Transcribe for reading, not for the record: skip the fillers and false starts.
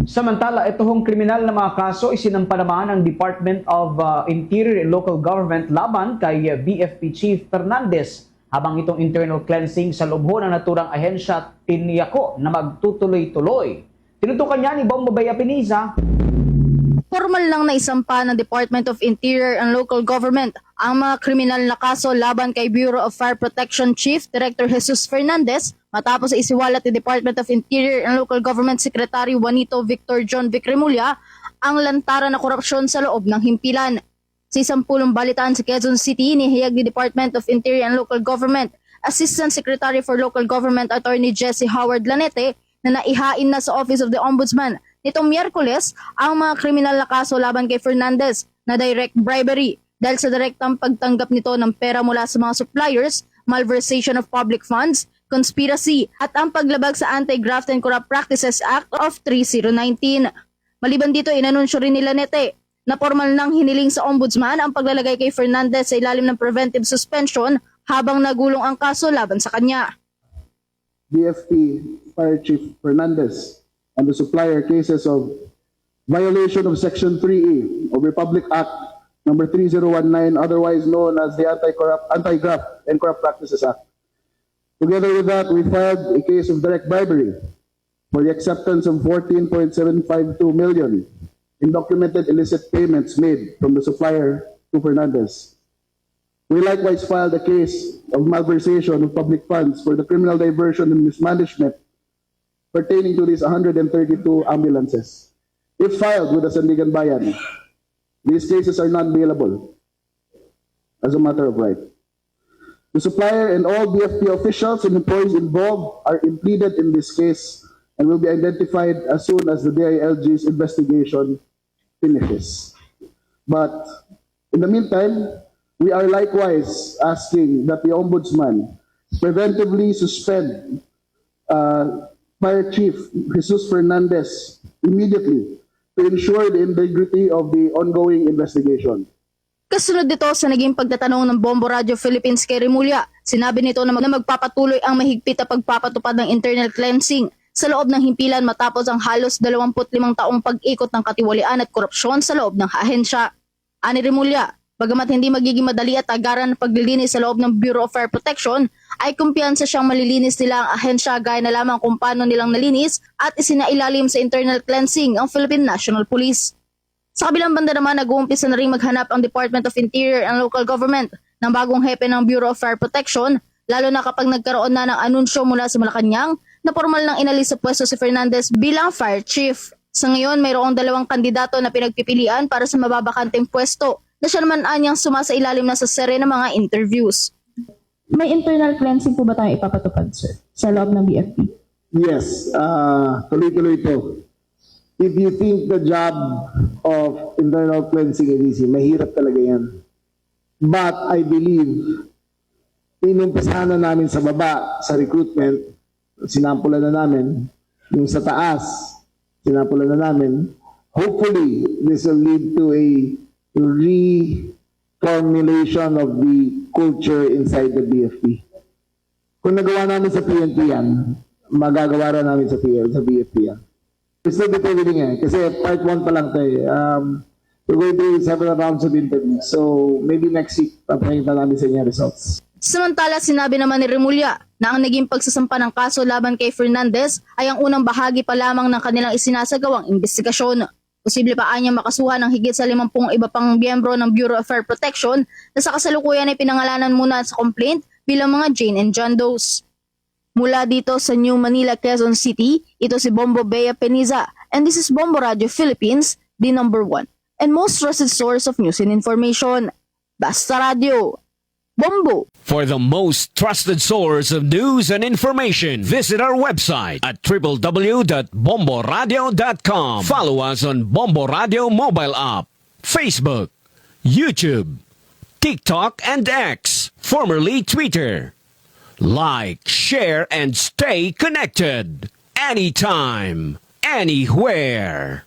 Samantala, itong kriminal na mga kaso isinampa naman ng Department of Interior and Local Government laban kay BFP Chief Fernandez habang itong internal cleansing sa loob ng naturang ahensya tiniyako na magtutuloy-tuloy. Tinutukan niya ni Bombo Bea Piniza. Formal lang na isampa ng Department of Interior and Local Government ang mga kriminal na kaso laban kay Bureau of Fire Protection Chief Director Jesus Fernandez matapos isiwalat ni Department of Interior and Local Government Secretary Juanito Victor John Vic Remulla ang lantaran na korupsyon sa loob ng himpilan. Sa isang pulong balitaan sa Quezon City, inihayag ni Department of Interior and Local Government Assistant Secretary for Local Government Attorney Jesse Howard Lanete na naihain na sa Office of the Ombudsman nitong Miyerkules ang mga kriminal na kaso laban kay Fernandez na direct bribery dahil sa direktang pagtanggap nito ng pera mula sa mga suppliers, malversation of public funds, conspiracy at ang paglabag sa Anti-Graft and Corrupt Practices Act of 3019. Maliban dito, inanunsyo rin ni Lanete na formal nang hiniling sa Ombudsman ang paglalagay kay Fernandez sa ilalim ng preventive suspension habang nagulong ang kaso laban sa kanya. BFP Fire Chief Fernandez and the supplier cases of violation of Section 3E of Republic Act number 3019, otherwise known as the Anti-Graft and Corrupt Practices Act. Together with that, we filed a case of direct bribery for the acceptance of 14.752 million in documented illicit payments made from the supplier to Fernandez. We likewise filed a case of malversation of public funds for the criminal diversion and mismanagement pertaining to these 132 ambulances. If filed with the Sandigan Bayan, these cases are not bailable as a matter of right. The supplier and all BFP officials and employees involved are impleaded in this case and will be identified as soon as the DILG's investigation finishes. But in the meantime, we are likewise asking that the Ombudsman preventively suspend Fire Chief Jesus Fernandez immediately to ensure the integrity of the ongoing investigation. Kasunod dito sa naging pagtatanong ng Bombo Radio Philippines kay Remulla, sinabi nito na magpapatuloy ang mahigpit na pagpapatupad ng internal cleansing sa loob ng himpilan matapos ang halos 25 taong pag-ikot ng katiwalian at korupsyon sa loob ng ahensya. Ani Remulla, bagamat hindi magiging madali at agaran ang paglilinis sa loob ng Bureau of Fire Protection, ay kumpiyansa siyang malilinis nila ang ahensya gaya na lamang kung paano nilang nalinis at isinailalim sa internal cleansing ang Philippine National Police. Sa kabilang banda naman, nag-uumpisa na rin maghanap ang Department of Interior and Local Government ng bagong hepe ng Bureau of Fire Protection, lalo na kapag nagkaroon na ng anunsyo mula sa Malacanang na formal nang inalis sa pwesto si Fernandez bilang Fire Chief. Sa ngayon, mayroong 2 kandidato na pinagpipilian para sa mababakanteng pwesto na siya naman anyang sumasailalim na sa serye ng mga interviews. May internal cleansing po ba tayo ipapatupad, sir, sa loob ng BFP? Yes, tuloy-tuloy ito. If you think the job of internal cleansing is easy, mahirap talaga yan. But I believe, inumpisahan na namin sa baba, sa recruitment, sinampulan na namin, yung sa taas, sinampulan na namin. Hopefully, this will lead to a reformulation of the culture inside the BFP. Kung nagawa namin sa PNP yan, magagawa rin namin sa BFP yan. We're still determining kasi part 1 pa lang tayo. We're going through several rounds of interviews. So maybe next week, papakita namin sa inyo results. Samantala, sinabi naman ni Remulla na ang naging pagsasampa ng kaso laban kay Fernandez ay ang unang bahagi pa lamang ng kanilang isinasagawang investigasyon. Posible pa anya makasuhan ng higit sa 50 iba pang miyembro ng Bureau of Fire Protection na sa kasalukuyan ay pinangalanan muna sa complaint bilang mga Jane and John Does. Mula dito sa New Manila, Quezon City, ito si Bombo Bea Piniza and this is Bombo Radio Philippines, the #1 and most trusted source of news and information. Basta Radio. Bombo. For the most trusted source of news and information, visit our website at www.bomboradio.com. Follow us on Bombo Radio mobile app, Facebook, YouTube, TikTok, and X, formerly Twitter. Like, share, and stay connected. Anytime, anywhere.